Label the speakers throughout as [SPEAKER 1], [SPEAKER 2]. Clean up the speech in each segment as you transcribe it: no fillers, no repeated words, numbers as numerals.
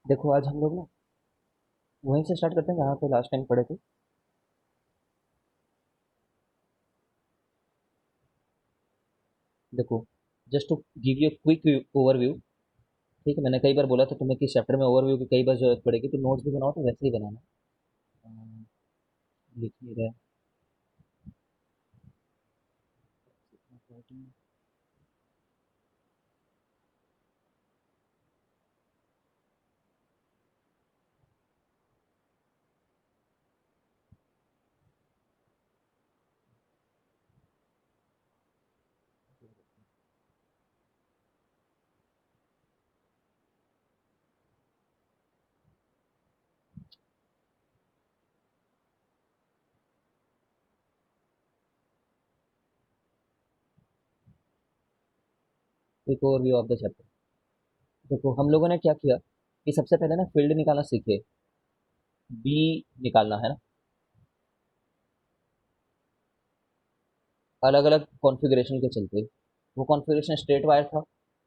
[SPEAKER 1] देखो आज हम लोग ना वहीं से स्टार्ट करते हैं जहाँ पे लास्ट टाइम पढ़े थे। देखो, just to give you quick overview. ठीक है, मैंने कई बार बोला था तुम्हें कि चैप्टर में ओवरव्यू की कई बार जरूरत पड़ेगी, तो नोट्स भी बनाओ तो वैसे ही बनाना। लिख नहीं रहा। Quick overview of the chapter. देखो हम लोगों ने क्या किया कि सबसे पहले ना फील्ड निकालना सीखे। बी निकालना है ना, अलग अलग कॉन्फ़िगरेशन के चलते। वो कॉन्फ़िगरेशन स्ट्रेट वायर था,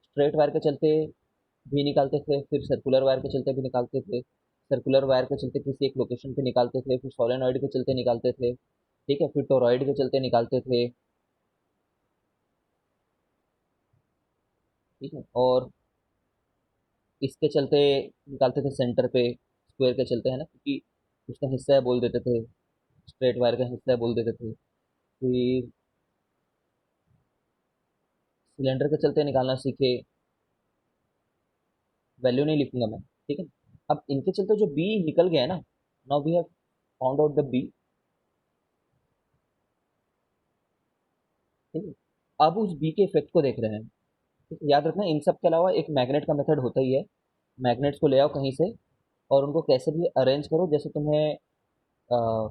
[SPEAKER 1] स्ट्रेट वायर के चलते भी निकालते थे, फिर सर्कुलर वायर के चलते भी निकालते थे, सर्कुलर वायर के चलते किसी एक लोकेशन पे निकालते थे, फिर सोलेनॉइड के चलते निकालते थे। ठीक है, फिर टोरॉइड के चलते निकालते थे। ठीक है, और इसके चलते निकालते थे सेंटर पे, स्क्वायर के चलते है ना, क्योंकि उसका हिस्सा है बोल देते थे, स्ट्रेट वायर का हिस्सा है बोल देते थे। फिर सिलेंडर के चलते निकालना सीखे। वैल्यू नहीं लिखूंगा मैं, ठीक है। अब इनके चलते जो बी निकल गया है ना, now we have found out the B. ठीक है, अब उस बी के इफेक्ट को देख रहे हैं। ठीक है? याद रखना इन सब के अलावा एक मैग्नेट का मेथड होता ही है। मैग्नेट्स को ले आओ कहीं से और उनको कैसे भी अरेंज करो, जैसे तुम्हें अ,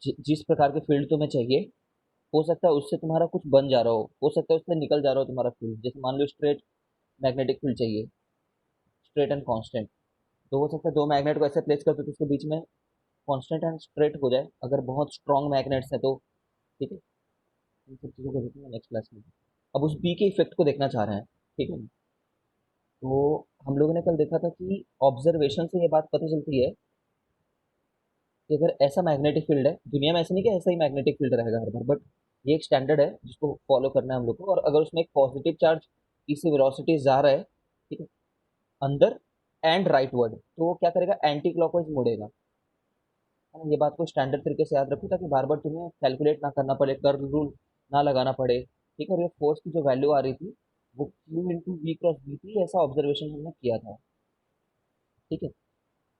[SPEAKER 1] जिस प्रकार के फील्ड तुम्हें चाहिए। हो सकता है उससे तुम्हारा कुछ बन जा रहा हो सकता है उससे निकल जा रहा हो तुम्हारा फील्ड। जैसे मान लो स्ट्रेट मैग्नेटिक फील्ड चाहिए, स्ट्रेट एंड कांस्टेंट। तो हो सकता है दो मैग्नेट को ऐसे प्लेस कर दो तो उसके बीच में कांस्टेंट एंड स्ट्रेट हो जाए, अगर बहुत स्ट्रॉन्ग मैग्नेट्स है तो। ठीक है, इन सब चीज़ों को देखेंगे नेक्स्ट क्लास में। अब उस बी के इफेक्ट को देखना चाह रहे हैं। ठीक है, तो हम लोगों ने कल देखा था कि ऑब्जर्वेशन से ये बात पता चलती है कि अगर ऐसा मैग्नेटिक फील्ड है दुनिया में, ऐसा नहीं कि ऐसा ही मैग्नेटिक फील्ड रहेगा हर बार, बट ये एक स्टैंडर्ड है जिसको फॉलो करना है हम लोग को। और अगर उसमें एक पॉजिटिव चार्ज इसी वेलोसिटी जा रहा है, ठीक है, अंदर एंड राइटवर्ड, तो वो क्या करेगा, एंटी क्लॉकवाइज मुड़ेगा। है ना? ये बात को स्टैंडर्ड तरीके से याद रखो ताकि बार बार तुम्हें कैलकुलेट ना करना पड़े, कर्व रूल ना लगाना पड़े। ठीक है, और ये फोर्स की जो वैल्यू आ रही थी वो q into we cross B थी, ऐसा ऑब्जर्वेशन हमने किया था। ठीक है,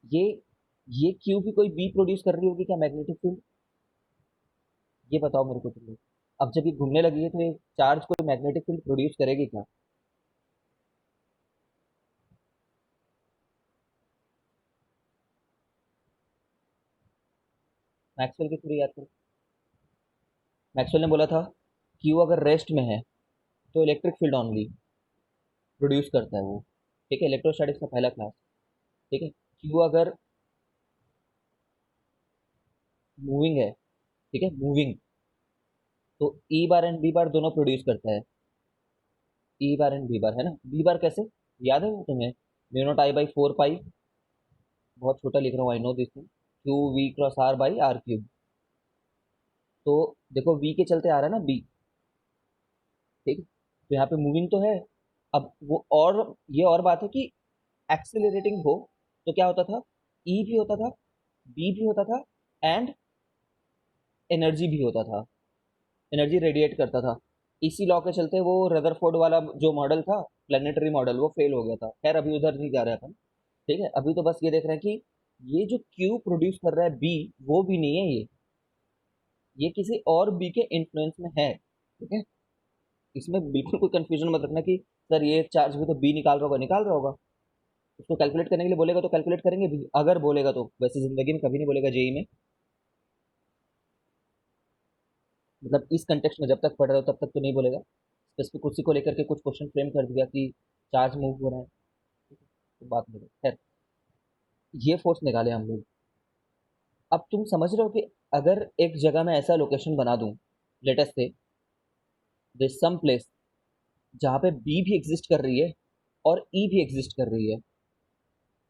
[SPEAKER 1] ये ये क्यू भी कोई बी प्रोड्यूस कर रही होगी क्या मैग्नेटिक फील्ड? ये बताओ मेरे को तुम लोग। अब जब ये घूमने लगी है तो ये चार्ज कोई मैग्नेटिक फील्ड प्रोड्यूस करेगी क्या? मैक्सवेल की थ्योरी याद करो। मैक्सवेल ने बोला था क्यू अगर रेस्ट में है तो इलेक्ट्रिक फील्ड ऑनली प्रोड्यूस करता है वो। ठीक है, इलेक्ट्रोस्टैटिक्स का पहला क्लास। ठीक है, क्यू अगर मूविंग है, ठीक है, मूविंग, तो ई बार एंड बी बार दोनों प्रोड्यूस करता है। ई बार एंड बी बार, है ना? बी बार कैसे याद है वो तुम्हें? Mu naught I by four pi, बहुत छोटा लिख रहा हूँ I know this thing, q v cross r by r cube. तो देखो वी के चलते आ रहा है ना बी। ठीक है, तो यहाँ पे मूविंग तो है। अब वो और ये और बात है कि एक्सेलरेटिंग हो तो क्या होता था, ई भी होता था, बी भी होता था, एंड एनर्जी भी होता था, एनर्जी रेडिएट करता था। इसी लॉ के चलते वो रदरफोर्ड वाला जो मॉडल था, प्लानिटरी मॉडल, वो फेल हो गया था। खैर अभी उधर नहीं जा रहे अपन। ठीक है, अभी तो बस ये देख रहे हैं कि ये जो क्यू प्रोड्यूस कर रहा है बी, वो भी नहीं है ये किसी और बी के इन्फ्लुएंस में है। ठीक है, इसमें बिल्कुल कोई कंफ्यूजन मत रखना कि सर ये चार्ज भी तो बी निकाल रहा होगा, निकाल रहा होगा। उसको कैलकुलेट करने के लिए बोलेगा तो कैलकुलेट करेंगे भी, अगर बोलेगा तो। वैसे जिंदगी में कभी नहीं बोलेगा जेई में, मतलब इस कंटेक्स्ट में जब तक पढ़ रहे हो तब तक तो नहीं बोलेगा। स्पेसिफिक उसी को लेकर के कुछ क्वेश्चन फ्रेम कर दिया कि चार्ज मूव हो रहा है। ठीक है, तो बात नहीं। खैर, ये फोर्स निकाले हम लोग। अब तुम समझ रहे हो कि अगर एक जगह में ऐसा लोकेशन बना दूं, लेटेस्ट से दिस सम प्लेस जहाँ पे बी भी एग्जिस्ट कर रही है और ई भी एग्जिस्ट कर रही है।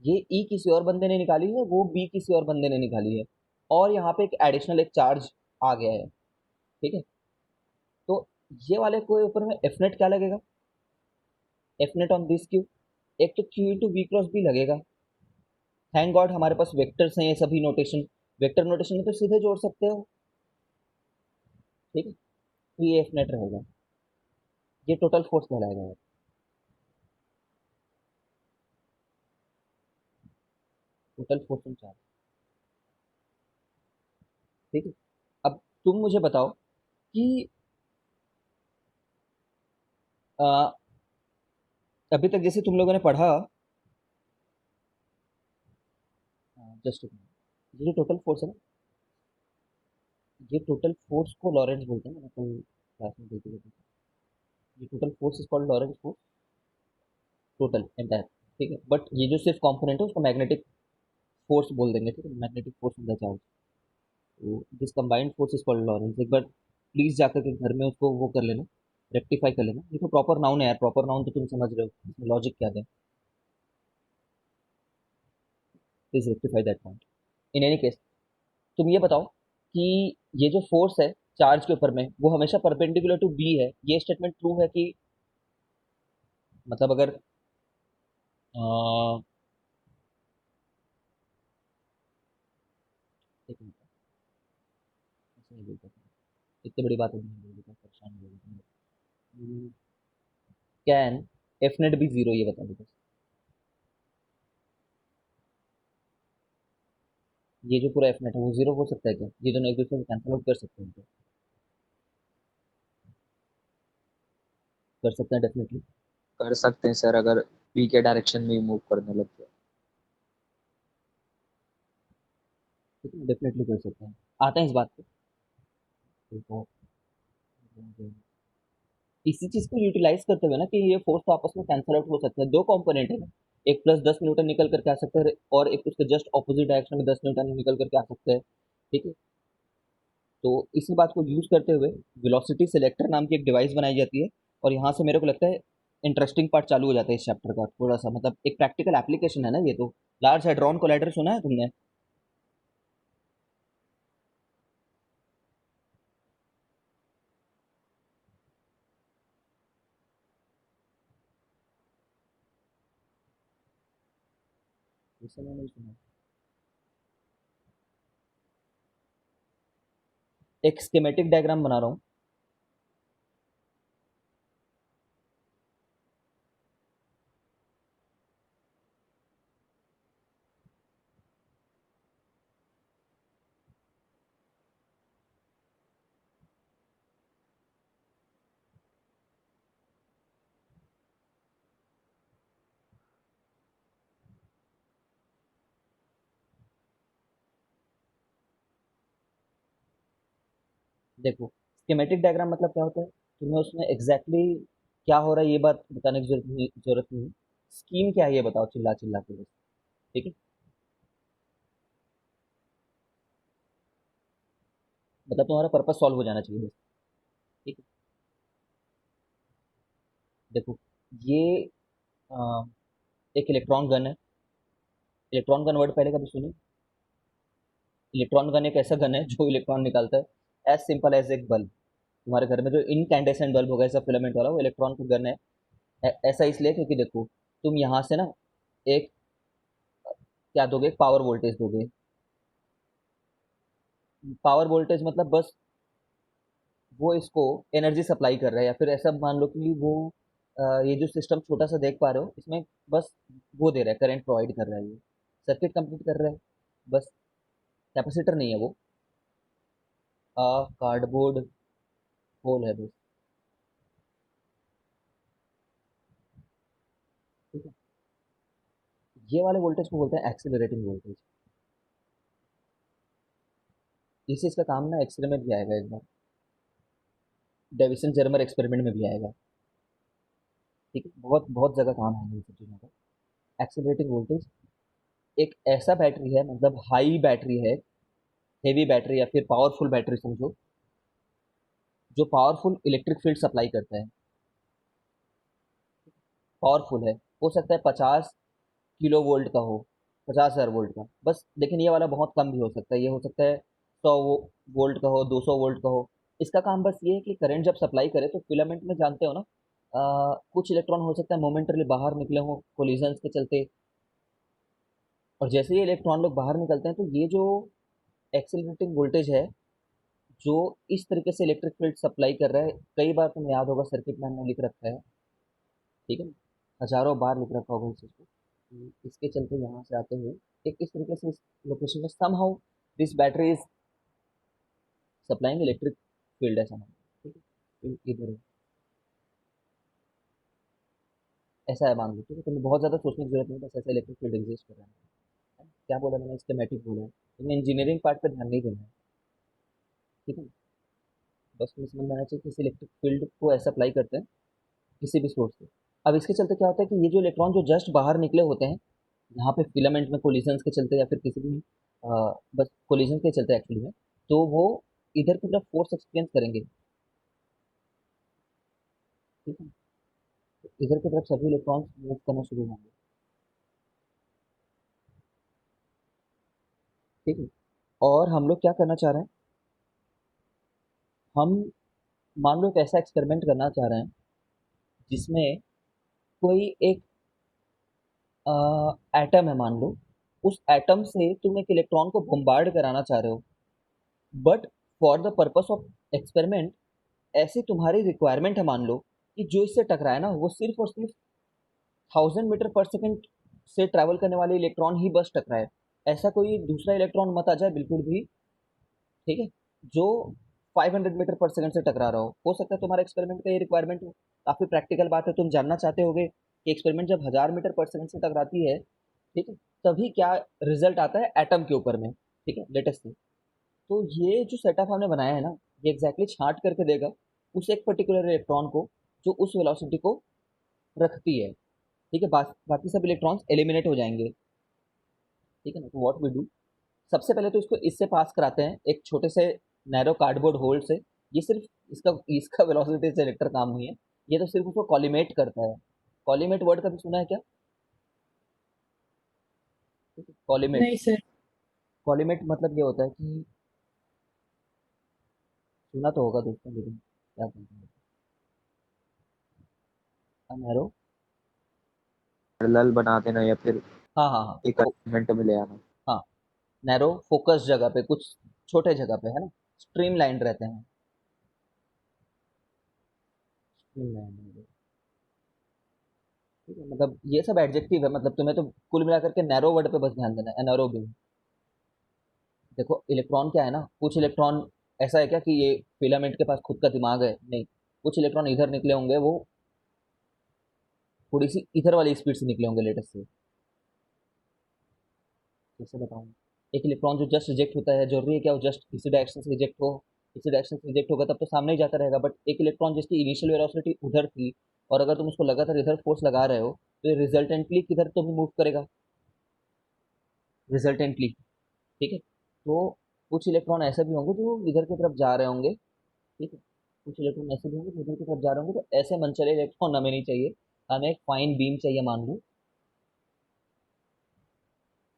[SPEAKER 1] ये ई किसी और बंदे ने निकाली है, वो बी किसी और बंदे ने निकाली है, और यहाँ पे एक एडिशनल एक चार्ज आ गया है। ठीक है, तो ये वाले को ऊपर में एफ नेट क्या लगेगा, F net on this q, एक तो q into we cross B लगेगा। थैंक गॉड हमारे पास वेक्टर्स हैं, ये सभी नोटेशन, वेक्टर नोटेशन में तो सीधे जोड़ सकते हो। ठीक है, तो ये एफ नेट रहेगा, ये टोटल फोर्स कहलाएगा। Total force on charge. ठीक है, अब तुम मुझे बताओ कि अ, अभी तक जैसे तुम लोगों ने पढ़ा, जस्ट ये जो टोटल फोर्स है ना, ये टोटल फोर्स को लॉरेंट्ज बोलते हैं, मैंने कल क्लास में देखी थी। ये total force is called Lorentz force, total entire. ठीक है, बट ये जो सिर्फ कंपोनेंट है उसको मैग्नेटिक फोर्स बोल देंगे। ठीक है, magnetic force of the charge, तो this combined force is called Lorentz. एक बार प्लीज जाकर के घर में उसको वो कर लेना, रेक्टिफाई कर लेना। ये तो प्रॉपर नाउन है यार, प्रॉपर नाउन तो तुम समझ रहे हो इसमें लॉजिक क्या है। Please rectify that point. In any case, तुम ये बताओ कि ये जो फोर्स है चार्ज के ऊपर में, वो हमेशा परपेंडिकुलर टू बी है, ये स्टेटमेंट ट्रू है कि, मतलब अगर एक मिनट, ऐसे नहीं बोल सकते, इतनी बड़ी बात नहीं बोल देता, परेशान हो जाएगा। कैन एफ नेट भी जीरो, ये बता दो बस। ये जो पूरा एफ नेट है वो जीरो हो सकता है क्या, ये दोनों एक दूसरे को कैंसिल आउट कर सकते हैं क्या? कर सकते हैं डेफिनेटली।
[SPEAKER 2] कर सकते हैं सर, अगर बी के डायरेक्शन में मूव करने लग गया।
[SPEAKER 1] ठीक है, डेफिनेटली कर सकते हैं। आते हैं इस बात पे, तो इसी चीज को यूटिलाइज करते हुए ना कि ये फोर्स तो आपस में कैंसिल आउट हो सकते हैं, दो कंपोनेंट है ना, एक प्लस 10 न्यूटन निकल करके आ सकते हैं, और एक उसके जस्ट ऑपोजिट डायरेक्शन में 10 न्यूटन निकल करके आ सकते हैं। ठीक है, तो इसी बात को यूज करते हुए वेलोसिटी सिलेक्टर नाम की एक डिवाइस बनाई जाती है, और यहाँ से मेरे को लगता है इंटरेस्टिंग पार्ट चालू हो जाता है इस चैप्टर का थोड़ा सा, मतलब एक प्रैक्टिकल एप्लीकेशन है ना ये तो। लार्ज हेड्रॉन कोलाइडर सुना है तुमने? इसे मैंने नहीं सुना। एक स्कीमेटिक डायग्राम बना रहा हूँ। देखो, स्कीमेटिक डायग्राम मतलब क्या होता है, तुम्हें उसमें एग्जैक्टली क्या हो रहा है ये बात बताने की जरूरत नहीं। स्कीम क्या है ये बताओ, चिल्ला चिल्ला के बस। ठीक है, मतलब तुम्हारा पर्पस सॉल्व हो जाना चाहिए बस। ठीक है, देखो, ये अ, एक इलेक्ट्रॉन गन है। इलेक्ट्रॉन गन वर्ड पहले कभी सुनी? इलेक्ट्रॉन गन एक ऐसा गन है जो इलेक्ट्रॉन निकालता है, एज सिंपल एज एक बल्ब। तुम्हारे घर में जो इनकैंडेसेंट बल्ब होगा ऐसा फिलामेंट वाला, वो इलेक्ट्रॉन की गन है। ऐसा इसलिए क्योंकि देखो, तुम यहाँ से ना एक क्या दोगे, पावर वोल्टेज दोगे। पावर वोल्टेज मतलब बस वो इसको एनर्जी सप्लाई कर रहा है, या फिर ऐसा मान लो कि वो ये जो सिस्टम छोटा सा देख पा रहे हो इसमें बस वो दे रहा है, करंट प्रोवाइड कर रहा है, ये सर्किट कंप्लीट कर रहा है बस। कैपेसिटर नहीं है वो, कार्डबोर्ड होल है बस। ठीक है, ये वाले वोल्टेज को बोलते हैं एक्सेलरेटिंग वोल्टेज। इसी इसका काम ना एक्सरे में भी आएगा एक बार, डेविसन जर्मर एक्सपेरिमेंट में भी आएगा। ठीक है, बहुत बहुत जगह काम आएगा इन सब चीज़ों का। एक्सेलरेटिंग वोल्टेज एक ऐसा बैटरी है, मतलब हाई बैटरी है, हेवी बैटरी या फिर पावरफुल बैटरी समझो, जो पावरफुल इलेक्ट्रिक फील्ड सप्लाई करता है। पावरफुल है, हो सकता है 50 किलो वोल्ट का हो, 50,000 वोल्ट का बस। लेकिन ये वाला बहुत कम भी हो सकता है, ये हो सकता है 100 वोल्ट का हो, 200 वोल्ट का हो। इसका काम बस ये है कि करंट जब सप्लाई करे तो फिलामेंट में जानते हो ना, कुछ इलेक्ट्रॉन हो सकता है मोमेंटरली बाहर निकले हों कोलिजन्स के चलते, और जैसे ही इलेक्ट्रॉन लोग बाहर निकलते हैं तो ये जो एक्सेलरेटिंग वोल्टेज है जो इस तरीके से इलेक्ट्रिक फील्ड सप्लाई कर रहा है, कई बार तुम्हें याद होगा सर्किट में हमने लिख रखा है, ठीक है ना, हजारों बार लिख रखा होगा इस चीज़ को, इसके चलते यहाँ से आते हुए एक इस तरीके से इस लोकेशन में somehow this battery is supplying electric field, ऐसा मान लो, ठीक है, इधर है, ऐसा है मान लो, ठीक है, तुम्हें बहुत ज़्यादा सोचने की जरूरत नहीं, बस ऐसा इलेक्ट्रिक फील्ड एग्जिस्ट कर रहा है। क्या बोला मैंने, स्कीमेटिक बोला है, तुम्हें इंजीनियरिंग पार्ट पर ध्यान नहीं देना है, ठीक है, बस तुम्हें समझ में आना चाहिए कि इस इलेक्ट्रिक फील्ड को ऐसा अप्लाई करते हैं किसी भी सोर्स से। अब इसके चलते क्या होता है कि ये जो इलेक्ट्रॉन जो जस्ट बाहर निकले होते हैं यहाँ पे फिलामेंट में कोलिजन्स के चलते या फिर किसी भी बस कोलिजन के चलते एक्चुअली में, तो वो इधर की तरफ फोर्स एक्सपीरियंस करेंगे, ठीक है, तो इधर की तरफ सभी इलेक्ट्रॉन्स मूव करना शुरू होंगे, ठीक है। और हम लोग क्या करना चाह रहे हैं, हम मान लो एक ऐसा एक्सपेरिमेंट करना चाह रहे हैं जिसमें कोई एक एटम है मान लो, उस एटम से तुम एक इलेक्ट्रॉन को बम्बार्ड कराना चाह रहे हो, but for the purpose of experiment ऐसी तुम्हारी रिक्वायरमेंट है मान लो कि जो इससे टकराए ना वो सिर्फ और सिर्फ 1000 मीटर पर सेकेंड से ट्रैवल करने वाले इलेक्ट्रॉन ही बस टकराए, ऐसा कोई दूसरा इलेक्ट्रॉन मत आ जाए बिल्कुल भी, ठीक है, जो 500 मीटर पर सेकेंड से टकरा रहा हो सकता है तुम्हारे एक्सपेरिमेंट का ये रिक्वायरमेंट हो। काफ़ी प्रैक्टिकल बात है, तुम जानना चाहते होगे कि एक्सपेरिमेंट जब 1000 मीटर पर सेकेंड से टकराती है, ठीक है, तभी क्या रिजल्ट आता है एटम के ऊपर में, ठीक है, लेटेस्ट। तो ये जो सेटअप हमने बनाया है ना, ये एग्जैक्टली छांट करके देगा उस एक पर्टिकुलर इलेक्ट्रॉन को जो उस वेलोसिटी को रखती है, ठीक है, बाकी सब इलेक्ट्रॉन्स एलिमिनेट हो जाएंगे, ठीक है ना। तो व्हाट वी डू, सबसे पहले तो इसको इससे पास कराते हैं एक छोटे से नैरो कार्डबोर्ड होल से। ये सिर्फ इसका इसका वेलोसिटी सेलेक्टर काम नहीं है, ये तो सिर्फ उसको कॉलीमेट करता है। कॉलीमेट वर्ड कभी सुना है क्या? कॉलीमेट,
[SPEAKER 3] नहीं सर।
[SPEAKER 1] कॉलीमेट मतलब ये होता है कि, सुना तो होगा दोस्तों लेकिन क्या बोलते हैं, नैरो,
[SPEAKER 2] पैरेलल बना देना या फिर
[SPEAKER 1] हाँ हाँ हाँ,
[SPEAKER 2] एक
[SPEAKER 1] तो
[SPEAKER 2] अरेंजमेंट में ले आना।
[SPEAKER 1] हाँ, नैरो फोकस जगह पे, कुछ छोटे जगह पे है ना, स्ट्रीम लाइन रहते हैं, स्ट्रीम लाइन, ठीक है, मतलब ये सब एडजेक्टिव है, मतलब तुम्हें तो कुल मिलाकर के नैरो वर्ड पे बस ध्यान देना है, एनारो भी। देखो इलेक्ट्रॉन क्या है ना, कुछ इलेक्ट्रॉन ऐसा है क्या कि ये फिलामेंट के पास खुद का दिमाग है, नहीं, कुछ इलेक्ट्रॉन इधर निकले होंगे, वो थोड़ी सी इधर वाली स्पीड से निकले होंगे लेटेस्ट से, कैसे बताऊँ, एक इलेक्ट्रॉन जो जस्ट रिजेक्ट होता है जरूरी है क्या वो जस्ट इसी डायरेक्शन से रिजेक्ट हो, इसी डायरेक्शन से रिजेक्ट होगा तब तो सामने ही जाता रहेगा, बट एक इलेक्ट्रॉन जिसकी इनिशियल वेलोसिटी उधर थी और अगर तुम उसको लगातार इधर फोर्स लगा रहे हो तो ये रिजल्टेंटली किधर तो भी मूव करेगा, रिजल्टेंटली, ठीक है। तो कुछ इलेक्ट्रॉन ऐसे भी होंगे जो इधर की तरफ जा रहे होंगे, ठीक है, कुछ इलेक्ट्रॉन ऐसे भी होंगे जो इधर की तरफ जा रहे होंगे, तो ऐसे मनचले इलेक्ट्रॉन हमें नहीं चाहिए, हमें एक फाइन बीम चाहिए मान लो।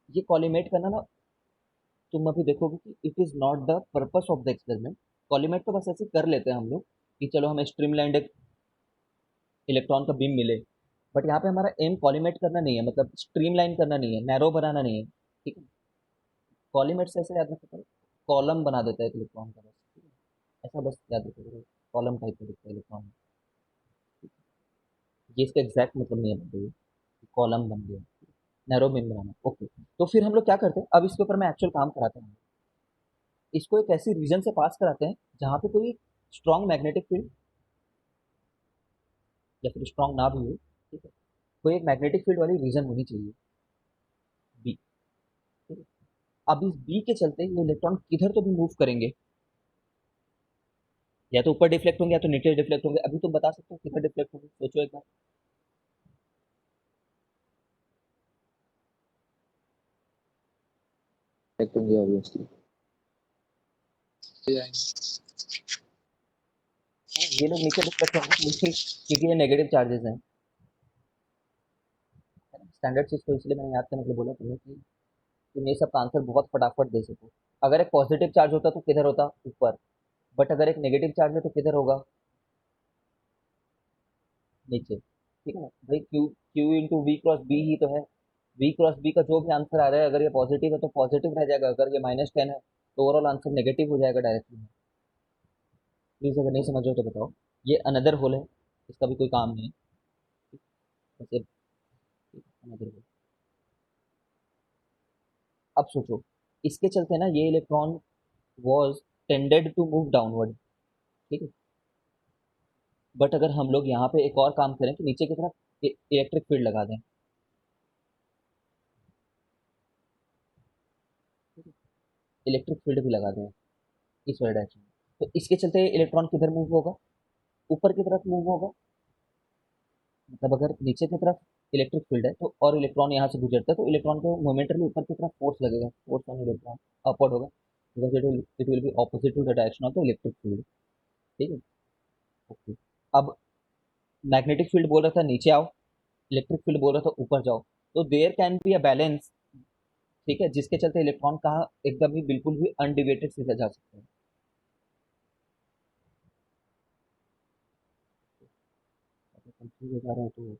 [SPEAKER 1] ये कॉलीमेट करना ना, तुम अभी देखोगे कि it is not the purpose of the experiment. Collimate तो बस ऐसे कर लेते हैं हम लोग कि चलो हमें स्ट्रीमलाइंड एक इलेक्ट्रॉन का बीम मिले, बट यहाँ पे हमारा एम कॉलीमेट करना नहीं है, मतलब स्ट्रीमलाइन करना नहीं है, नैरो बनाना नहीं है, ठीक है। कॉलीमेट से ऐसे याद रखो, कॉलम बना देता है एक इलेक्ट्रॉन का बस, ठीक है? ऐसा बस याद रखो, कॉलम टाइप का दिखता है इलेक्ट्रॉन, ये इसका एग्जैक्ट मतलब नहीं है, मतलब कॉलम बन गया, नैरो बीम बनाना, ओके। तो फिर हम लोग क्या करते हैं, अब इसके ऊपर मैं एक्चुअल काम कराता हूँ, इसको एक ऐसी रीजन से पास कराते हैं जहाँ पे कोई स्ट्रॉन्ग मैग्नेटिक फील्ड या फिर स्ट्रॉन्ग ना भी हो, ठीक है, कोई एक मैग्नेटिक फील्ड वाली रीजन होनी चाहिए, बी, ठीक है। अब इस बी के चलते ये इलेक्ट्रॉन किधर तो भी मूव करेंगे, या तो ऊपर डिफ्लेक्ट होंगे या तो नीचे डिफ्लेक्ट होंगे, अभी तुम बता सकते हो किधर डिफ्लेक्ट होंगे, सोचो एक बार।
[SPEAKER 2] देखेंगे ऑब्वियसली।
[SPEAKER 1] हाँ, ये लोग नीचे डिफ्लेक्ट होंगे नीचे, क्योंकि ये नेगेटिव चार्जेस हैं, है ना, स्टैंडर्ड चीज तो इसलिए मैंने याद करने के लिए बोला तुम्हें कि तुम ये सब का आंसर बहुत फटाफट दे सको। अगर एक पॉजिटिव चार्ज होता तो किधर होता, ऊपर। बट अगर एक नेगेटिव चार्ज है तो किधर होगा, नीचे। ठीक है ना भाई, Q Q into we cross B ही तो है। वी क्रॉस बी का जो भी आंसर आ रहा है, अगर ये पॉजिटिव है तो पॉजिटिव रह जाएगा, अगर ये -10 है तो ओवरऑल आंसर नेगेटिव हो जाएगा डायरेक्टली। प्लीज अगर नहीं समझ रहे हो तो बताओ। ये अनदर होल है, इसका भी कोई काम नहीं है। बस अनदर होल। अब सोचो, इसके चलते ना ये electron was tended to move downward. ठीक है। बट अगर हम लोग यहाँ पे एक और काम करें कि नीचे की तरफ इलेक्ट्रिक फील्ड लगा दें, इलेक्ट्रिक फील्ड भी लगा दें इस वाले डायरेक्शन में, तो इसके चलते इलेक्ट्रॉन किधर मूव होगा, ऊपर की तरफ मूव होगा। मतलब अगर नीचे की तरफ इलेक्ट्रिक फील्ड है तो और इलेक्ट्रॉन यहाँ से गुजरता है तो इलेक्ट्रॉन को मोमेंटली ऊपर की तरफ फोर्स लगेगा, फोर्स ऑन इलेक्ट्रॉन अपवर्ड होगा, because it will be opposite to the direction of the electric field. ठीक है। ओके। अब मैग्नेटिक फील्ड बोल रहा था नीचे आओ, इलेक्ट्रिक फील्ड बोल रहा था ऊपर जाओ। तो there can be a balance. ठीक है, जिसके चलते इलेक्ट्रॉन कहाँ एकदम ही बिल्कुल भी अनडिवेटेड से जा सकते हैं। अगर कंफ्यूज हो जा रहा है तो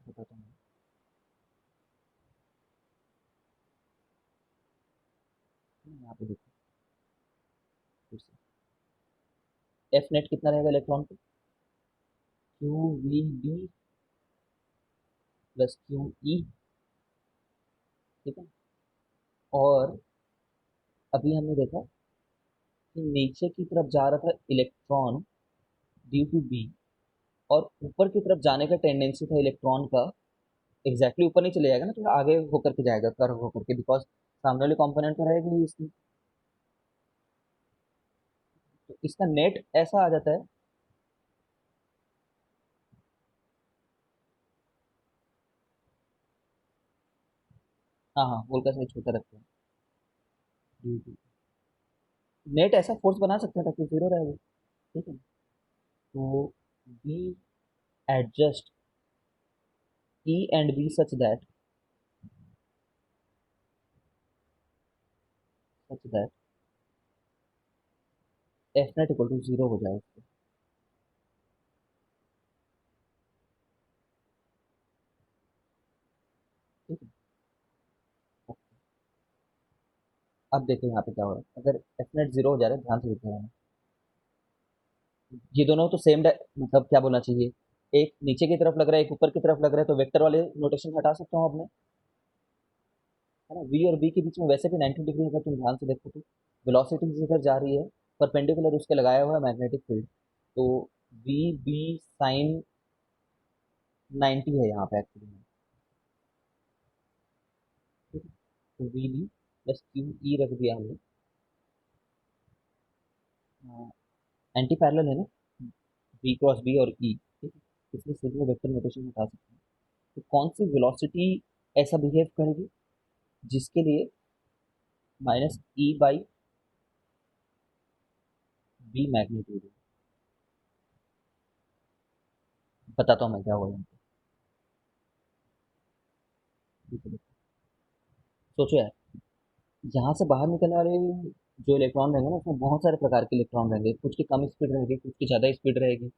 [SPEAKER 1] बताता हूँ। यहाँ पे देखो फिर से, एफ नेट कितना रहेगा इलेक्ट्रॉन को, q v B plus q E. ठीक है। और अभी हमने देखा कि नीचे की तरफ जा रहा था इलेक्ट्रॉन ड्यू टू बी, और ऊपर की तरफ जाने का टेंडेंसी था इलेक्ट्रॉन का, एग्जैक्टली ऊपर नहीं चले जाएगा ना, थोड़ा आगे होकर के जाएगा, कर्व होकर के, बिकॉज सामने वाली कंपोनेंट तो रहेगी ही इसकी। तो इसका नेट ऐसा आ जाता है। हाँ हाँ, होल का साइज छोटा रखते हैं। नेट ऐसा फोर्स बना सकते हैं ताकि जीरो रहे वो। ठीक है। तो B adjust E and B such that F net equal to zero हो जाए उसको। ठीक है। अब देखो यहाँ पे क्या हो रहा है, अगर एफ नेट जीरो हो जा रहा है, ध्यान से देखते हैं। ये दोनों तो सेम, मतलब क्या बोलना चाहिए, एक नीचे की तरफ लग रहा है, एक ऊपर की तरफ लग रहा है, तो वेक्टर वाले नोटेशन हटा सकता हूँ अपने। है ना, वी और बी के बीच में वैसे भी 90 डिग्री, अगर तुम ध्यान से देखो तो वेलोसिटी जिधर जा रही है परपेंडिकुलर उसके लगाया हुआ है मैग्नेटिक फील्ड। तो वी बी साइन 90 है यहाँ पे एक्चुअली में। ठीक है। तो v B plus q E रख दिया हमने। एंटी पैरेलल है ना, बी क्रॉस बी और ई। ठीक है। इसलिए सीधे वेक्टर नोटेशन हटा सकते हैं। तो कौन सी वेलोसिटी ऐसा बिहेव करेगी जिसके लिए -e/b मैग्नीट्यूड है। बताता हूँ मैं क्या हुआ यहाँ पे। ठीक है। सोचो यार, यहाँ से बाहर निकलने वाले जो इलेक्ट्रॉन रहेंगे ना, उसमें बहुत सारे प्रकार के इलेक्ट्रॉन रहेंगे, कुछ की कम स्पीड रहेगी, कुछ की ज़्यादा स्पीड रहेगी।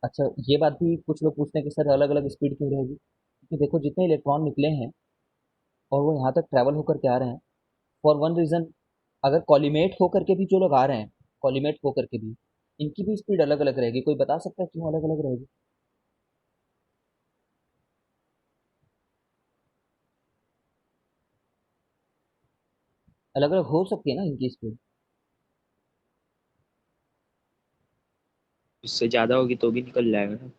[SPEAKER 1] अच्छा, ये बात भी कुछ लोग पूछते हैं कि सर अलग अलग स्पीड क्यों रहेगी, क्योंकि देखो जितने इलेक्ट्रॉन निकले हैं और वो यहाँ तक ट्रैवल होकर के आ रहे हैं, फॉर वन रीज़न, अगर कॉलीमेट होकर के भी जो लोग आ रहे हैं, कॉलीमेट होकर के भी, इनकी भी स्पीड अलग अलग रहेगी। कोई बता सकता है क्यों अलग अलग रहेगी? अलग अलग हो सकती है ना इनकी स्पीड।
[SPEAKER 2] उससे ज्यादा होगी तो भी निकल जाएगा ना।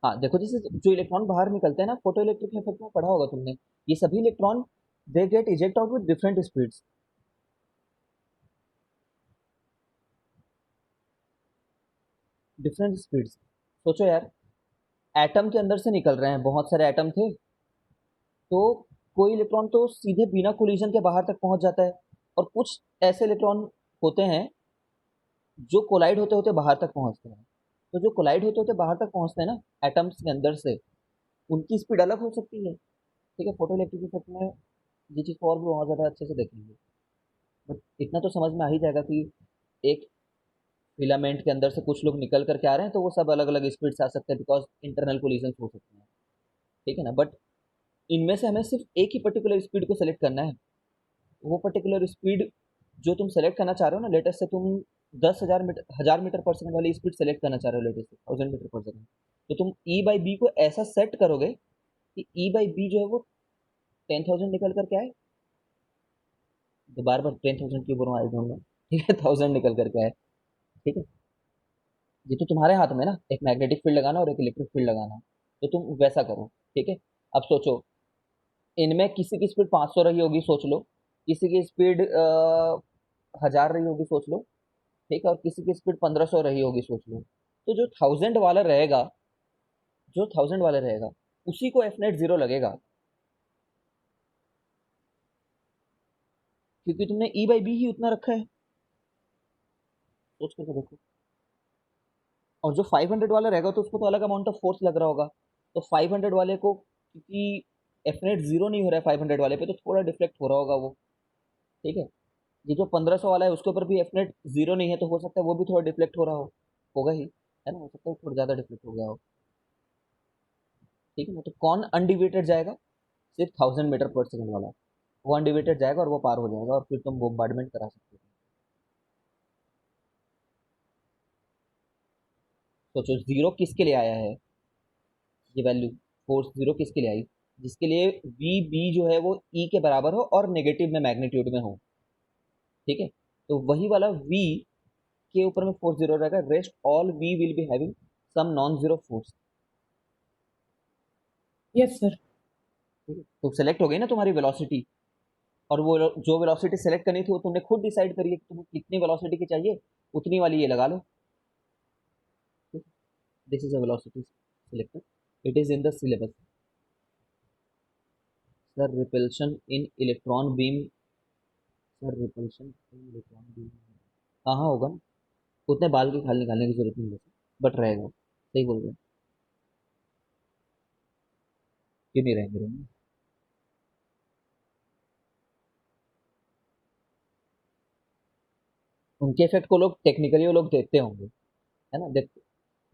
[SPEAKER 1] हाँ देखो, जैसे जो इलेक्ट्रॉन बाहर निकलते हैं ना, फोटो इलेक्ट्रिक इफेक्ट में पढ़ा होगा तुमने, ये सभी electron they get eject out with different speeds, different speeds. सोचो यार, एटम के अंदर से निकल रहे हैं, बहुत सारे एटम थे, तो कोई इलेक्ट्रॉन तो सीधे बिना कोलिजन के बाहर तक पहुंच जाता है, और कुछ ऐसे इलेक्ट्रॉन होते हैं जो कोलाइड होते होते बाहर तक पहुंचते हैं। तो जो कोलाइड होते होते बाहर तक पहुंचते हैं ना एटम्स के अंदर से, उनकी स्पीड अलग हो सकती है। ठीक है, फोटो इलेक्ट्रिक इफेक्ट में ये चीज़ को और भी बहुत ज़्यादा अच्छे से देखेंगे। बट इतना तो समझ में आ ही जाएगा कि एक फिलामेंट के अंदर से कुछ लोग निकल कर के आ रहे हैं, तो वो सब अलग अलग स्पीड से आ सकते हैं, बिकॉज इंटरनल कोलिजन हो सकते हैं। ठीक है ना, बट इनमें से हमें सिर्फ एक ही पर्टिकुलर स्पीड को सेलेक्ट करना है। वो पर्टिकुलर स्पीड जो तुम सेलेक्ट करना चाह रहे हो ना, लेटेस्ट से तुम 10,000 मीटर पर सेकंड वाली स्पीड सेलेक्ट करना चाह रहे हो, लेटेस्ट से 1000 मीटर पर सेकंड, तो तुम ई बाई बी को ऐसा सेट करोगे कि ई बाई बी जो है वो 10,000 निकल करके आए। तो बार बार 10,000 क्यों बोलूँ, आई डोंट नो। ठीक है, 1000 निकल करके आए। ठीक है, ये तो तुम्हारे हाथ में ना, एक मैग्नेटिक फील्ड लगाना और एक इलेक्ट्रिक फील्ड लगाना, तो तुम वैसा करो। ठीक है, अब सोचो, इनमें किसी की स्पीड 500 रही होगी, सोच लो। किसी की स्पीड 1000 रही होगी, सोच लो। ठीक है, और किसी की स्पीड 1500 रही होगी, सोच लो। तो जो 1000 वाला रहेगा, जो 1000 वाला रहेगा, उसी को एफ नेट जीरो लगेगा, क्योंकि तुमने ई बाई बी ही उतना रखा है। सोच करके देखो। और जो 500 वाला रहेगा, तो उसको तो अलग अमाउंट ऑफ फोर्स लग रहा होगा। तो 500 वाले को, क्योंकि एफ नेट जीरो नहीं हो रहा है 500 वाले पे, तो थोड़ा डिफ्लेक्ट हो रहा होगा वो। ठीक है, ये जो 1500 वाला है उसके ऊपर भी एफ नेट जीरो नहीं है, तो हो सकता है वो भी थोड़ा डिफ्लेक्ट हो रहा हो, होगा ही, है ना, हो सकता है थोड़ा ज़्यादा डिफ्लेक्ट हो गया हो। ठीक है ना, तो कौन अनडिवेटेड जाएगा? सिर्फ 1000 मीटर पर सेकंड वाला, वो अनडिवेटेड जाएगा और वो पार हो जाएगा, और फिर तुम बोmbardment करा सकते हो। सोचो, जीरो किसके लिए आया है, ये वैल्यू, फोर्स जीरो किसके लिए आई? जिसके लिए वी बी जो है वो ई के बराबर हो और नेगेटिव में मैग्नीट्यूड में हो। ठीक है, तो वही वाला वी के ऊपर में फोर्स जीरो रहेगा, rest all we will be having some non zero force.
[SPEAKER 3] Yes sir.
[SPEAKER 1] ठीक है, तो सेलेक्ट हो गई ना तुम्हारी वेलोसिटी, और वो जो वेलोसिटी सेलेक्ट करनी थी वो तुमने खुद डिसाइड करी है कि तुम्हें कितनी वेलोसिटी की चाहिए, उतनी वाली ये लगा लो। This is a velocity selector, it is in the syllabus. Sir repulsion in electron beam, sir repulsion in electron beam, हाँ हाँ होगा ना, उतने बाल के खाल निकालने की जरूरत नहीं है, बट रहेगा, सही बोल रहे हैं। क्यों नहीं रहेंगे, रहेंगे। उनके इफेक्ट को लोग टेक्निकली वो लोग देखते होंगे, है ना, देख,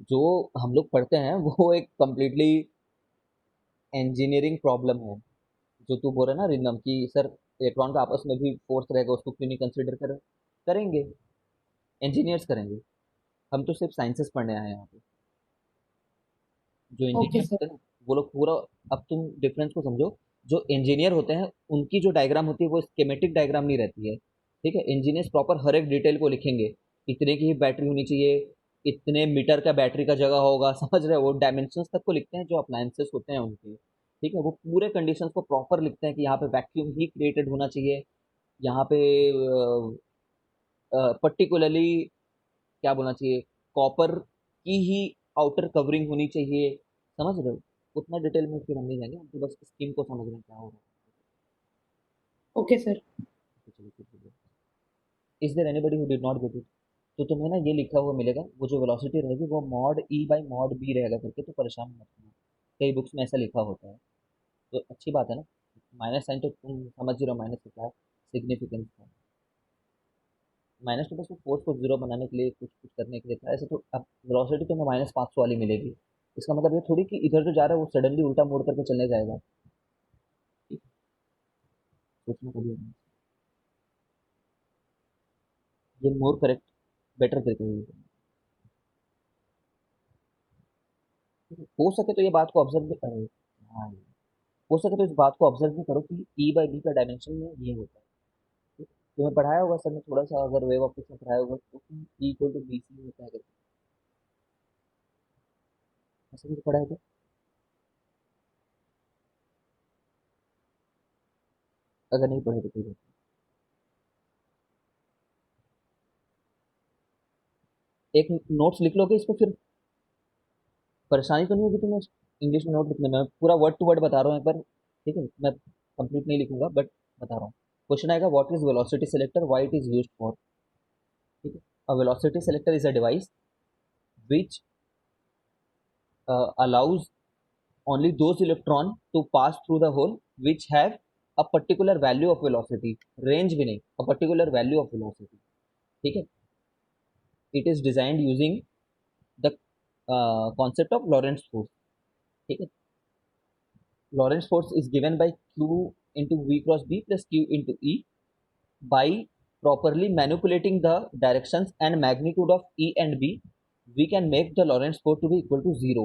[SPEAKER 1] जो हम लोग पढ़ते हैं वो एक कम्प्लीटली इंजीनियरिंग प्रॉब्लम है। जो तू बोल रहा है ना रिदम, कि सर इलेक्ट्रॉन का आपस में भी फोर्स रहेगा, उसको क्यों नहीं कंसिडर करेंगे, इंजीनियर्स करेंगे। हम तो सिर्फ साइंसेस पढ़ने आए हैं यहाँ पे। जो
[SPEAKER 3] ओके
[SPEAKER 1] इंजीनियर्स
[SPEAKER 3] सर।
[SPEAKER 1] होते हैं ना, वो लोग पूरा, अब तुम डिफरेंस को समझो। जो इंजीनियर होते हैं उनकी जो डायग्राम होती है वो स्केमेटिक डायग्राम नहीं रहती है। ठीक है, इंजीनियर्स प्रॉपर हर एक डिटेल को लिखेंगे, इतने की ही बैटरी होनी चाहिए, इतने मीटर का बैटरी का जगह होगा, समझ रहे हो, वो डायमेंशंस तक को लिखते हैं जो अप्लायंसेस होते हैं उनके। ठीक है, वो पूरे कंडीशंस को प्रॉपर लिखते हैं कि यहाँ पे वैक्यूम ही क्रिएटेड होना चाहिए, यहाँ पे पर्टिकुलरली क्या बोलना चाहिए, कॉपर की ही आउटर कवरिंग होनी चाहिए, समझ रहे हो। उतना डिटेल में फिर हम नहीं जाएंगे, हमको बस स्कीम को समझ रहे हैं क्या हो रहा
[SPEAKER 3] ओके सर।
[SPEAKER 1] है। तो चलो, is there anybody who did not get it? तो तुम्हें ना ये लिखा हुआ मिलेगा, वो जो वेलोसिटी रहेगी वो mod E by mod B रहेगा करके, तो परेशान मत होना। कई बुक्स में ऐसा लिखा होता है, तो अच्छी बात है ना। माइनस साइन तो तुम समझ ही रहो, माइनस का क्या सिग्निफिकेंस है। माइनस तो बस वो फोर्स को जीरो बनाने के लिए, कुछ कुछ करने के लिए था, ऐसे तो अब वेलोसिटी तुम्हें -500 वाली मिलेगी, इसका मतलब ये थोड़ी कि इधर जो जा रहा है वो सडनली उल्टा मोड़ करके चलने जाएगा। ठीक है, सोचना कभी नहीं। ये मोर करेक्ट, बेटर तरीके से हो सके तो ये बात को ऑब्जर्व भी करो। हाँ, हो सके तो इस बात को ऑब्जर्व भी करो कि ई बाई बी का डायमेंशन में ये होता है। ठीक है? तुम्हें पढ़ाया होगा सर ने थोड़ा सा, अगर वेव ऑप्टिक्स में पढ़ाया होगा, तो E equal to B c होता है करके, ऐसे भी तो पढ़ा है क्या? अगर नहीं पढ़े तो कोई बात नहीं। एक नोट्स लिख लोगे इस पर, फिर परेशानी तो नहीं होगी तुम्हें इंग्लिश में नोट लिखने में? पूरा वर्ड टू वर्ड बता रहा हूँ एक बार, ठीक है, मैं कंप्लीट नहीं लिखूंगा बट बता रहा हूँ। क्वेश्चन आएगा, what is velocity selector, why it is used for. ठीक है, अ velocity selector is a device which allows only those electron to pass through the hole which have a particular value of velocity, range भी नहीं, a particular value of velocity. ठीक है, it is designed using the concept of Lorentz force. ठीक है, Lorentz force is given by Q into V cross B plus Q into E. By properly manipulating the directions and magnitude of E and B, we can make the Lorentz force to be equal to 0.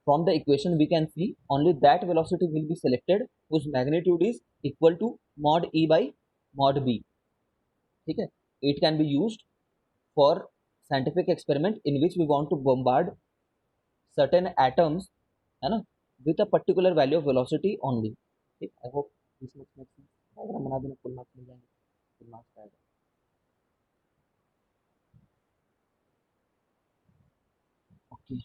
[SPEAKER 1] From the equation we can see only that velocity will be selected whose magnitude is equal to mod E by mod B. ठीक है, it can be used for scientific experiment in which we want to bombard certain atoms, है ना, with a particular value of velocity only. ठीक, I hope this makes sense. Diagram बना देना, full marks मिल जाएंगे, full marks आएगा. Okay,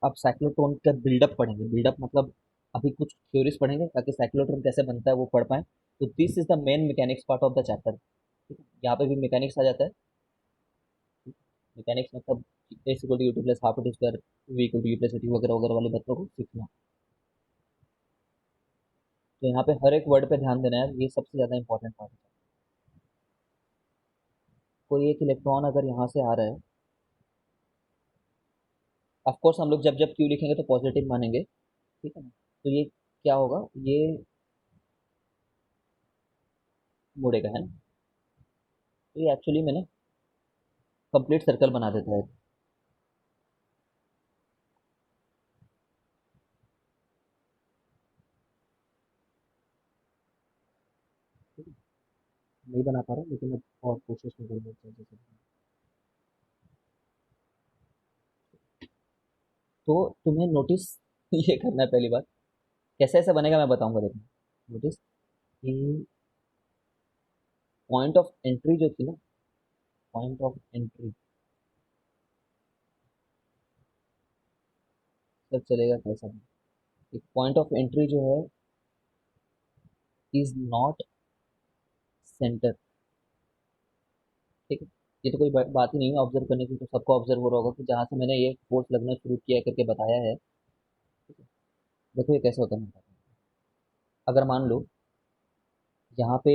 [SPEAKER 1] अब cyclotron का buildup पढ़ेंगे. बिल्डअप मतलब अभी कुछ थ्योरीज पढ़ेंगे ताकि साइक्लोट्रॉन कैसे बनता है वो पढ़ पाएँ. तो this is the main mechanics part of the chapter. ठीक है, यहाँ पे भी मैकेनिक्स आ जाता है. मैकेनिक्स मतलब s equal to u t plus half t square v equal to u plus t वगैरह वगैरह वाले बच्चों को सीखना. तो यहाँ पे हर एक वर्ड पे ध्यान देना है, ये सबसे ज़्यादा इंपॉर्टेंट पार्ट है. कोई एक इलेक्ट्रॉन अगर यहाँ से आ रहा है, ऑफकोर्स हम लोग जब जब क्यू लिखेंगे तो पॉजिटिव मानेंगे. ठीक है ना, तो ये क्या होगा, ये मुड़ेगा, है ना. तो ये एक्चुअली में ना कंप्लीट सर्कल बना देता है. नहीं बना पा रहा लेकिन अब और कोशिश में करूँगा जैसे. तो तुम्हें नोटिस ये करना है पहली बात. कैसे ऐसा बनेगा मैं बताऊंगा. देखना, नोटिस कि पॉइंट ऑफ एंट्री जो थी ना, पॉइंट ऑफ एंट्री सब चलेगा कैसा भी. पॉइंट ऑफ एंट्री जो है इज नॉट सेंटर. ठीक है, ये तो कोई बात ही नहीं है ऑब्जर्व करने की. तो सबको ऑब्जर्व हो रहा होगा कि जहाँ से मैंने ये फोर्स लगना शुरू किया करके बताया है. ठीक है, देखो ये कैसे होता है. अगर मान लो यहाँ पे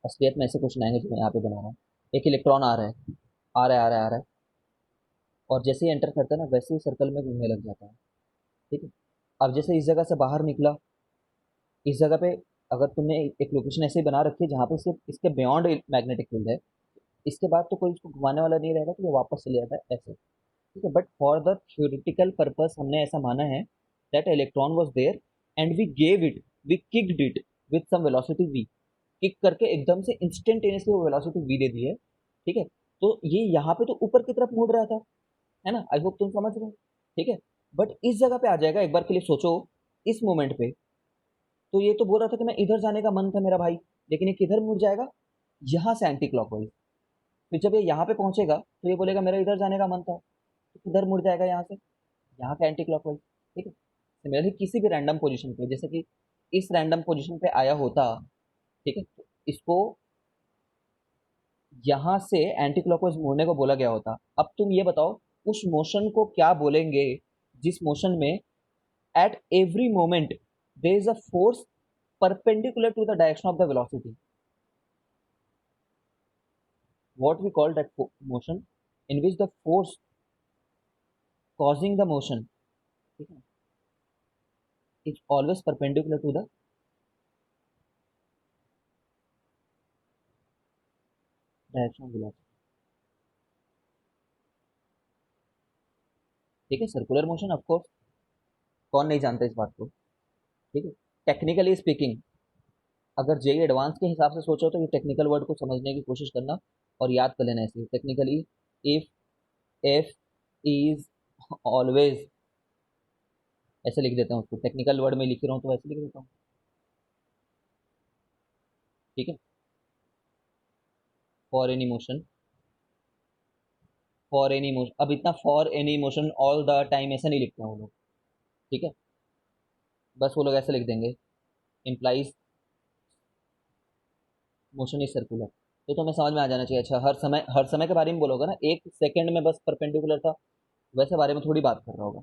[SPEAKER 1] असलियत में ऐसे क्वेश्चन आएंगे जो मैं यहाँ पे बना रहा हूँ. एक इलेक्ट्रॉन आ रहा है, आ रहा है, आ रहा है, आ रहा है, और जैसे ही एंटर करता है ना वैसे ही सर्कल में घूमने लग जाता है. ठीक है, अब जैसे इस जगह से बाहर निकला, इस जगह पे अगर तुमने एक लोकेशन ऐसे ही बना रखी है जहाँ पे सिर्फ इसके बियॉन्ड मैग्नेटिक फील्ड है, इसके बाद तो कोई इसको घुमाने वाला नहीं रहेगा, तो ये वापस चले जाता है ऐसे. ठीक है, but for the theoretical purpose हमने ऐसा माना है that electron was there and we gave it, we kicked it with some velocity v. Kick करके एकदम से इंस्टेंटेनियसली वो वेलोसिटी v दे दी है. ठीक है, तो ये यहाँ पे तो ऊपर की तरफ मुड़ रहा था, है ना. आई होप तुम समझ रहे हो. ठीक है, बट इस जगह पे आ जाएगा. एक बार के लिए सोचो, इस मोमेंट पे तो ये तो बोल रहा था कि मैं इधर जाने का मन था मेरा भाई, लेकिन ये किधर मुड़ जाएगा, यहाँ से एंटी क्लॉकवाइज. फिर जब ये यहाँ पे पहुंचेगा तो ये बोलेगा मेरा इधर जाने का मन था, तो किधर मुड़ जाएगा, यहाँ से, यहाँ का एंटी क्लॉकवाइज. ठीक है, सिमिलरली किसी भी रैंडम पोजीशन पे, जैसे कि इस रैंडम पोजीशन पे आया होता, ठीक है, तो इसको यहाँ से एंटी क्लॉकवाइज मुड़ने को बोला गया होता. अब तुम ये बताओ उस मोशन को क्या बोलेंगे जिस मोशन में at every moment there is a force perpendicular to the direction of the velocity. What we call that motion in which the force causing the motion is always perpendicular to the direction of velocity. ठीक है, circular motion. Of course कौन नहीं जानता इस बात को. ठीक है, टेक्निकली स्पीकिंग अगर जेई एडवांस के हिसाब से सोचो तो ये टेक्निकल वर्ड को समझने की कोशिश करना और याद कर लेना ऐसे. Technically if F is always, ऐसे लिख देता हूँ उसको. टेक्निकल वर्ड में लिख रहा हूँ तो ऐसे लिख देता हूँ. ठीक है, for any motion, for any motion. अब इतना for any motion all the time ऐसा नहीं लिखते हैं वो लोग. ठीक है, बस वो लोग ऐसे लिख देंगे, इम्प्लाइज मोशन इज सर्कुलर। तो तुम्हें समझ में आ जाना चाहिए। अच्छा, हर समय के बारे में बोलोगे ना, एक सेकंड में बस परपेंडिकुलर था, वैसे बारे में थोड़ी बात कर रहा होगा।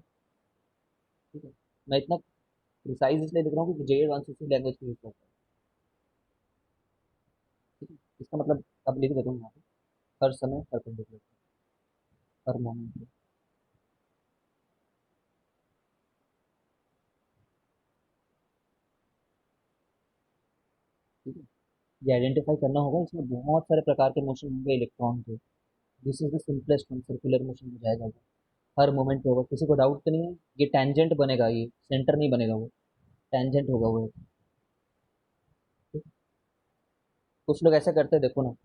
[SPEAKER 1] ठीक है, मैं इतना प्रिसाइज इसलिए लिख रहा हूँ कि J1 लैंग्वेज यूज करता है। ठीक है, इसका मतलब अब लिख देता हूँ यहाँ पे, हर समय परपेंडिकुलर, हर मोमेंट। ठीक है, ये आइडेंटिफाई करना होगा, इसमें बहुत सारे प्रकार के मोशन होंगे इलेक्ट्रॉन के। This is the simplest one, circular motion हो जाएगा वो, हर मोमेंट पे होगा। किसी को डाउट तो नहीं है? ये टेंजेंट बनेगा, ये सेंटर नहीं बनेगा, वो टेंजेंट होगा वो। ठीक है? कुछ लोग ऐसा करते हैं, देखो ना,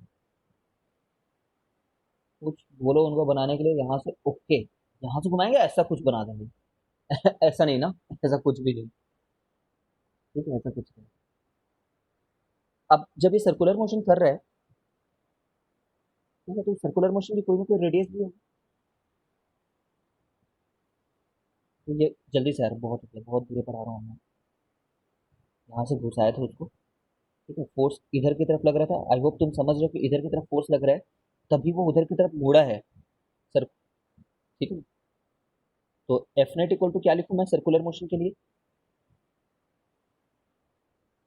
[SPEAKER 1] कुछ बोलो उनको बनाने के लिए, यहाँ से ओके, यहाँ से घुमाएंगे, ऐसा कुछ बना देंगे। ऐसा नहीं ना, ऐसा कुछ भी नहीं। ठीक है, ऐसा कुछ नहीं। अब जब ये सर्कुलर मोशन कर रहा है, ठीक है, तो सर्कुलर मोशन की कोई ना कोई रेडियस भी होगी। तो ये जल्दी से यार, बहुत हो गया, बहुत बुरे पर आ रहा हूँ मैं। यहाँ से घुसाया था उसको। ठीक है, फोर्स इधर की तरफ लग रहा था, आई होप तुम समझ रहे हो कि इधर की तरफ फोर्स लग रहा है, तभी वो उधर की तरफ मुड़ा है सर। ठीक है, तो एफ नेट इक्वल टू क्या लिखूँ मैं सर्कुलर मोशन के लिए?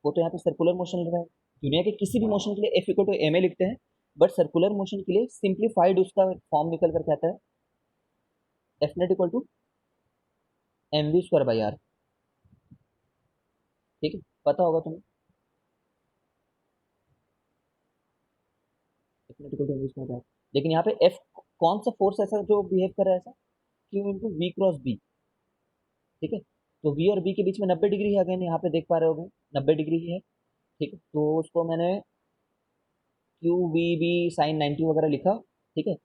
[SPEAKER 1] वो तो यहाँ पे सर्कुलर मोशन लग रहा है। दुनिया के किसी भी मोशन के लिए F equal to m a लिखते हैं, बट सर्कुलर मोशन के लिए सिंप्लीफाइड उसका फॉर्म निकल करके आता है, F net equal to m v square by r. ठीक है, पता होगा तुम्हें, F net equal to m v square by r. लेकिन यहाँ पे एफ, कौन सा फोर्स ऐसा जो बिहेव कर रहा है ऐसा? Q into we cross B. ठीक है, तो वी और बी के बीच में 90 डिग्री है, अगेन यहाँ पे देख पा रहे होगे 90 डिग्री ही है। ठीक है, तो उसको मैंने क्यू वी बी साइन 90 वगैरह लिखा। ठीक है,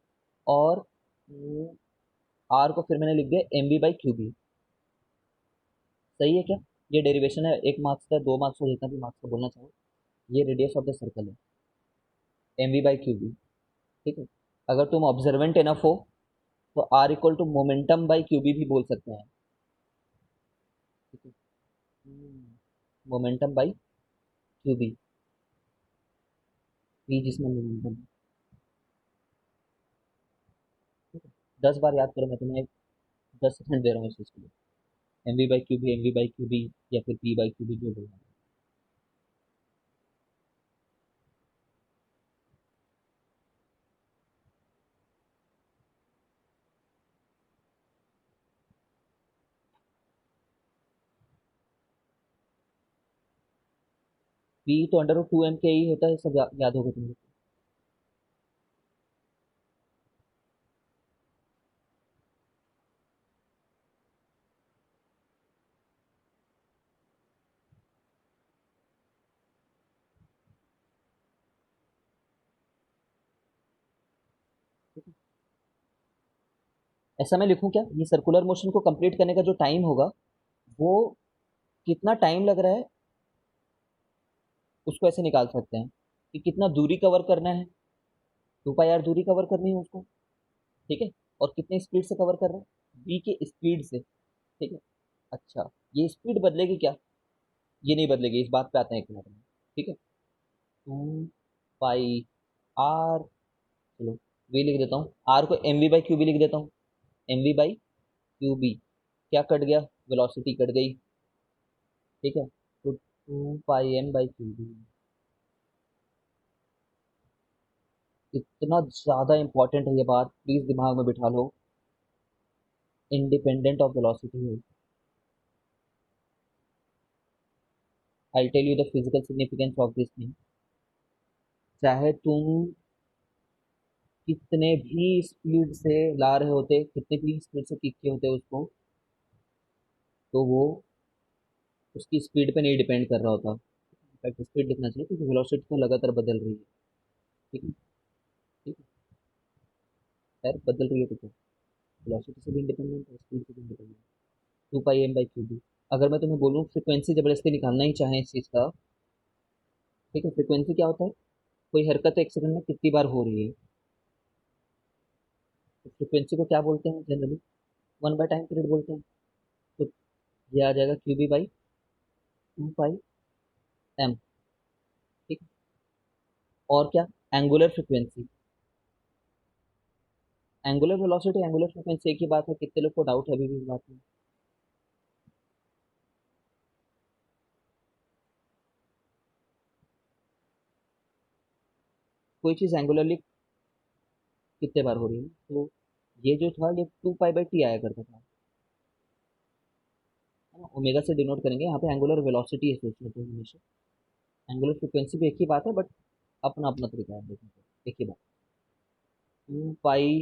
[SPEAKER 1] और आर को फिर मैंने लिख दिया m B by q B. सही है क्या? ये डेरिवेशन है, 1 मार्क्स का, 2 मार्क्स का, जितना भी मार्क्स का बोलना चाहो। ये रेडियस ऑफ द सर्कल है, m B by q B. ठीक है, अगर तुम ऑब्जर्वेंट इनफ हो तो r equal to momentum by q B भी बोल सकते हैं। ठीक है, momentum by q B, v जिसमें मोमेंटम। 10 बार याद करो, मैं तुम्हें 10 सेकंड दे रहा हूँ इस चीज़ के लिए। M v by q B, m v by q B, या फिर पी बाई क्यू बी, जो बोलना है। पी तो अंडर रूट 2 एम के ही होता है, सब याद होगा तुम्हें। ऐसा मैं लिखूं क्या, ये सर्कुलर मोशन को कंप्लीट करने का जो टाइम होगा, वो कितना टाइम लग रहा है, उसको ऐसे निकाल सकते हैं कि कितना दूरी कवर करना है, 2 पाई आर दूरी कवर करनी है उसको। ठीक है, और कितने स्पीड से कवर कर रहे हैं, बी के स्पीड से। ठीक है, अच्छा, ये स्पीड बदलेगी क्या? ये नहीं बदलेगी, इस बात पे आते हैं एक मिनट में। ठीक है, 2 पाई आर, चलो वी लिख देता हूँ, आर को m v by q B लिख देता हूँ, m v by q B. क्या कट गया? वेलोसिटी कट गई। ठीक है, तो 2 pi m by q B. इतना ज़्यादा इंपॉर्टेंट है ये बात, प्लीज़ दिमाग में बिठा लो, इंडिपेंडेंट ऑफ वेलोसिटी है। I tell you the physical significance of this thing. चाहे तुम कितने भी स्पीड से ला रहे होते, कितने भी स्पीड से किक किए होते उसको, तो वो उसकी स्पीड पे नहीं डिपेंड कर रहा होता। इनफैक्ट स्पीड लिखना चाहिए, क्योंकि वेलोसिटी तो लगातार बदल रही है। ठीक है, ठीक है, खैर बदल रही है तो क्या, वेलोसिटी से भी इंडिपेंडेंट है, स्पीड से भी independent. 2 pi m by q B. अगर मैं तुम्हें बोलूँ फ्रिक्वेंसी जबरदस्ती निकालना ही चाहें इस चीज़ का, ठीक है, फ्रिक्वेंसी क्या होता है? कोई हरकत 1 सेकंड में कितनी बार हो रही है, तो फ्रिक्वेंसी को क्या बोलते हैं जनरली? 1/टाइम पीरियड बोलते हैं। तो ये आ जाएगा q B by 2 pi m. ठीक है, और क्या, angular frequency, angular velocity, angular frequency एक ही बात है, कितने लोग को डाउट है अभी भी इस बात में? कोई चीज़ एंगुलरली कितने बार हो रही है, तो ये जो था ये 2 पाई बाई टी आया करता था, है ना, ओमेगा से डिनोट करेंगे, यहाँ पे एंगुलर वेलोसिटी है सोच लेते हैं हमेशा। एंगुलर फ्रिक्वेंसी भी एक ही बात है, बट अपना अपना तरीका है देखने का, एक ही बात। 2 pi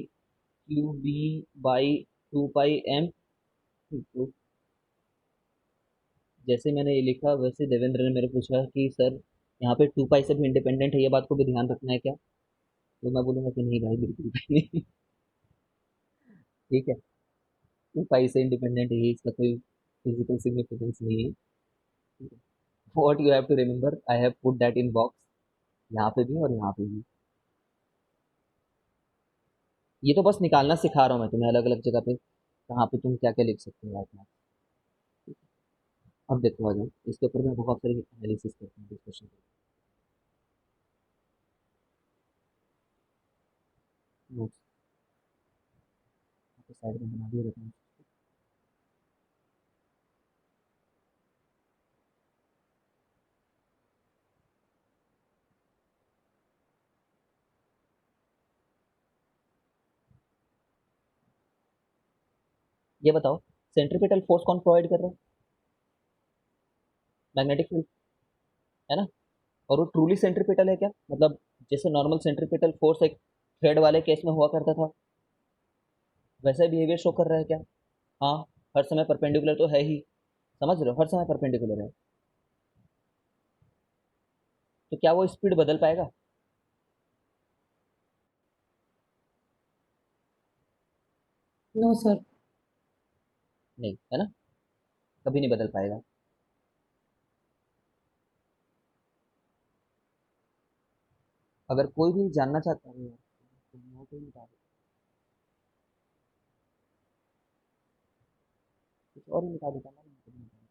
[SPEAKER 1] Q B by 2 pi M. तो जैसे मैंने ये लिखा वैसे देवेंद्र ने मेरे पूछा कि सर यहाँ पे 2 पाई से भी इंडिपेंडेंट है, ये बात को भी ध्यान रखना है क्या? तो मैं बोलूँगा कि नहीं भाई, बिल्कुल भी नहीं। ठीक है, 2 पाई से इंडिपेंडेंट है, इसका कोई फिजिकल सिग्निफिकेंस नहीं है। What you have to remember, I have put that in box, यहाँ पे भी और यहाँ पे भी। ये तो बस निकालना सिखा रहा हूँ मैं तुम्हें, अलग अलग जगह पे कहाँ पे तुम क्या क्या लिख सकते हो राइट। अब देखो आ जाओ, इसके ऊपर मैं बहुत सारी एनालिसिस करता हूँ, डिस्कशन नोट्स साइड में बना दिए रहता हूँ। ये बताओ, सेंट्रीपिटल फोर्स कौन प्रोवाइड कर रहा है? मैग्नेटिक फील्ड, है ना। और वो ट्रूली सेंट्रीपिटल है क्या, मतलब जैसे नॉर्मल सेंट्रीपिटल फोर्स एक थ्रेड वाले केस में हुआ करता था, वैसा ही बिहेवियर शो कर रहा है क्या? हाँ, हर समय परपेंडिकुलर तो है ही, समझ रहे हो, हर समय परपेंडिकुलर है, तो क्या वो स्पीड बदल पाएगा?
[SPEAKER 3] No sir.
[SPEAKER 1] नहीं, है ना, कभी नहीं बदल पाएगा। अगर कोई भी जानना चाहता है तो नो कोई बता दो, कुछ और ही बता देता ना, मैं तो नहीं बता।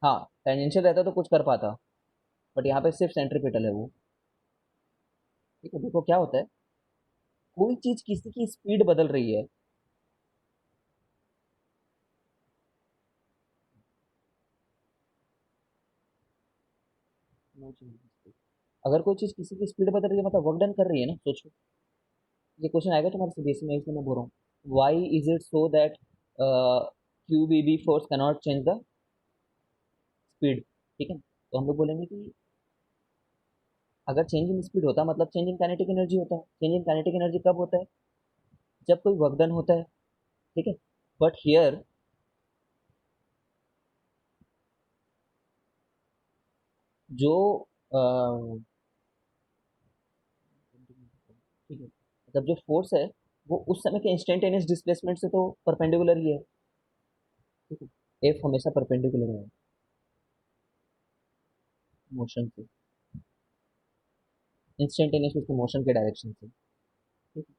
[SPEAKER 1] हाँ, टेंजेंशियल रहता तो कुछ कर पाता, बट यहाँ पे सिर्फ सेंट्रीपिटल है वो। ठीक है, देखो क्या होता है, कोई चीज किसी की स्पीड बदल रही है, no change। अगर कोई चीज किसी की स्पीड बदल रही है मतलब वर्क डन कर रही है ना, सोचो, ये क्वेश्चन आएगा तुम्हारे सीबीएसई में, इसलिए मैं बोल रहा हूँ, why is it so that q B B force cannot change the speed? ठीक है, तो हम लोग बोलेंगे कि अगर चेंज इन स्पीड होता मतलब चेंज इन काइनेटिक एनर्जी होता है। चेंज इन काइनेटिक एनर्जी कब होता है? जब कोई वर्क डन होता है, ठीक है। बट हियर जो ठीक है, मतलब जो फोर्स है वो उस समय के इंस्टेंटेनियस डिस्प्लेसमेंट से तो परपेंडिकुलर ही है, ठीक है, एफ हमेशा परपेंडिकुलर है मोशन से, इंस्टेंटेनियस उसके मोशन के डायरेक्शन से, ठीक है,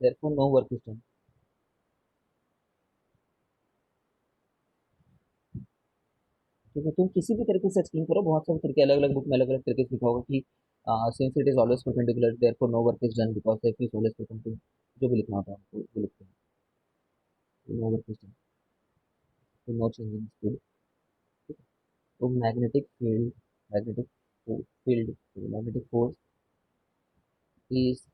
[SPEAKER 1] therefore no work is done. ठीक है, तुम किसी भी तरीके से एक्सप्लेन करो, बहुत सारे तरीके अलग अलग बुक में अलग अलग तरीके से लिखा होगा कि since it is always perpendicular therefore no work is done because F is always perpendicular, जो भी लिखना होता है वो लिखते हैं, नो वर्क इज डन, तो नो चेंज इन स्पीड। तो magnetic field, magnetic field, magnetic force is,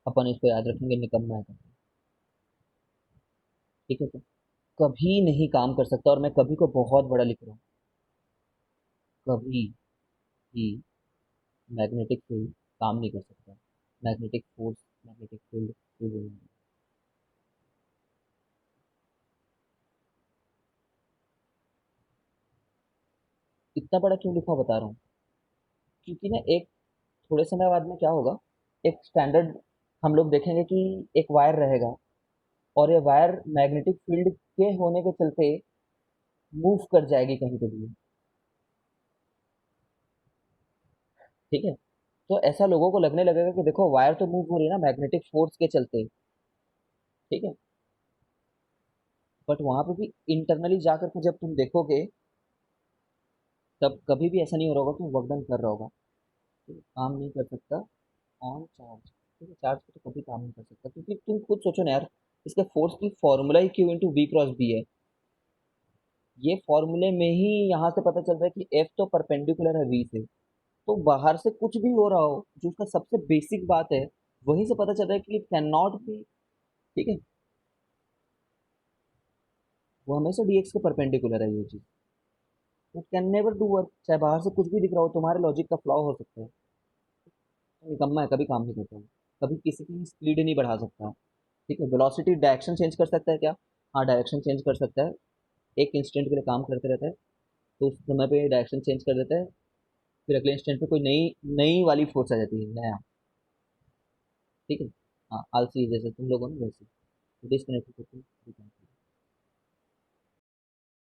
[SPEAKER 1] अपन इसको याद रखेंगे, निकम्मा है, ठीक है, तो कभी नहीं काम कर सकता, और मैं कभी को बहुत बड़ा लिख रहा हूँ, कभी भी मैग्नेटिक फील्ड काम नहीं कर सकता, मैग्नेटिक फोर्स, मैग्नेटिक फील्ड। इतना बड़ा क्यों लिखा बता रहा हूँ, क्योंकि ना एक थोड़े समय बाद में क्या होगा, एक स्टैंडर्ड हम लोग देखेंगे कि एक वायर रहेगा, और ये वायर मैग्नेटिक फील्ड के होने के चलते मूव कर जाएगी कहीं पे भी, ठीक है। तो ऐसा लोगों को लगने लगेगा कि देखो वायर तो मूव हो रही है ना मैग्नेटिक फोर्स के चलते, ठीक है, बट वहाँ पे भी इंटरनली जा करके जब तुम देखोगे, तब कभी भी ऐसा नहीं हो रहा होगा कि वर्क डन कर रहा होगा। तो काम नहीं कर सकता ऑन चार्ज। ठीक है, चार्ज पे तो कभी काम नहीं कर सकता, क्योंकि तुम खुद सोचो ना यार, इसके फोर्स की फॉर्मूला ही q into we cross B है। ये फॉर्मूले में ही यहाँ से पता चल रहा है कि एफ तो परपेंडिकुलर है वी से। तो बाहर से कुछ भी हो रहा हो, जो उसका सबसे बेसिक बात है, वहीं से पता चल रहा है कि इट कैन नॉट बी। ठीक है, वो हमेशा dx के परपेंडिकुलर है ये चीज। It can never do work, चाहे बाहर से कुछ भी दिख रहा हो, तुम्हारे लॉजिक का फ्लॉ हो सकता है। तो निकम्मा है, कभी काम नहीं करता है, कभी किसी की स्पीड नहीं बढ़ा सकता। ठीक है, वेलोसिटी डायरेक्शन चेंज कर सकता है क्या? हाँ, डायरेक्शन चेंज कर सकता है, एक इंस्टेंट के लिए काम करते रहता है। तो उस समय पे डायरेक्शन चेंज कर देता है, फिर अगले इंस्टेंट पे कोई नई नई वाली फोर्स आ जाती है, नया। ठीक है। हाँ, आलसी जैसे तुम लोगों ने, वैसे डिस्कनेक्ट करके